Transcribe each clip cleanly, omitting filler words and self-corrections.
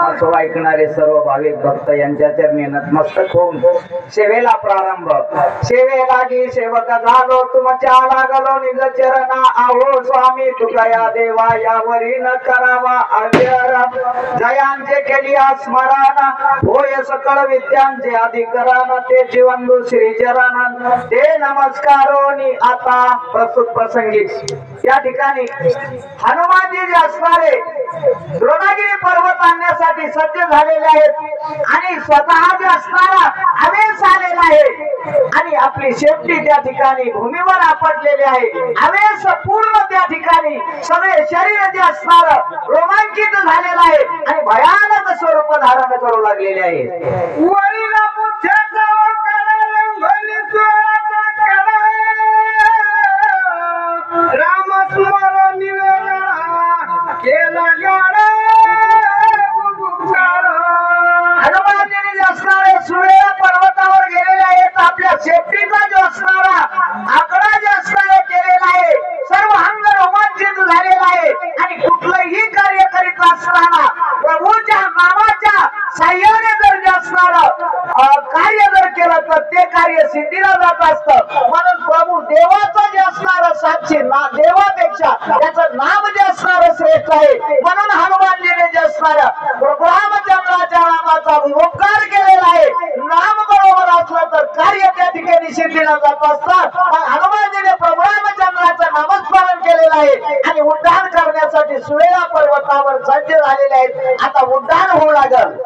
असं ऐकणारे सर्व भाविक भक्त यांच्या चरणी नतमस्तक होऊन सेवेला प्रारंभ। सेवेलागी सेवक झालो तुमच्या लागलो निज चरणा आहो स्वामी तुकया देवा यावरी न करावा अजर जयांचे केली स्मरण होय सकळ विद्यांचे अधिकरण ते जीवंदू श्री चरण ते नमस्कारोनी आता प्रस्तुत प्रसंगी या ठिकाणी हनुमानजी जे असणारे द्रोणागिरी पर्वत आणण्यासाठी सज्ज झालेले आहेत आणि स्वतः जे असणारा आवेश आलेला आहे आणि आपली शेपटी त्या ठिकाणी भूमीवर आपटलेली आहे। आवेश पूर्ण त्या ठिकाणी सगळे शरीर जे असणार रोमांचित झालेलं आहे आणि भयानक स्वरूप धारण करू लागलेले आहे। हनुमानजीने जे असणारे सुरेला पर्वतावर गेलेले आहेत आपल्या शेपटीचा जो असणारा आकडा जे असणारे केलेला आहे सर्व अंग रोमांचित झालेला आहे आणि कुठलंही कार्य करीत असताना प्रभूच्या नामाच्या साह्याने जर जे असणार कार्य जर केलं तर ते कार्य सिद्धीला जात असतं। म्हणून प्रभू देवाचं जे असणार साक्षी ना देवापेक्षा त्याचं नाम जे असणार श्रेष्ठ आहे। म्हणून हनुमानजीने जे असणार प्रभू रामचंद्राच्या नामाचा उपकार केलेला आहे। नाम बरोबर असलं तर कार्य त्या ठिकाणी सिद्धीला जात असतं। हनुमानजीने प्रभू रामचंद्राचं नामस्मरण केलेलं आहे आणि उड्डाण करण्यासाठी सुरेला पर्वतावर सज्ज झालेले आहेत। आता उड्डाण होऊ लागल।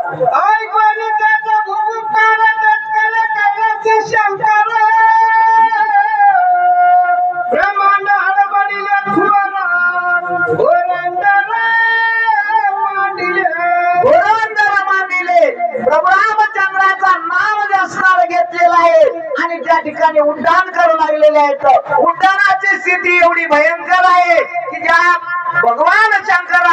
आणि त्या ठिकाणी उड्डाण करू लागलेले आहेत। उड्डाणाची स्थिती एवढी भयंकर आहे की ज्या भगवान शंकर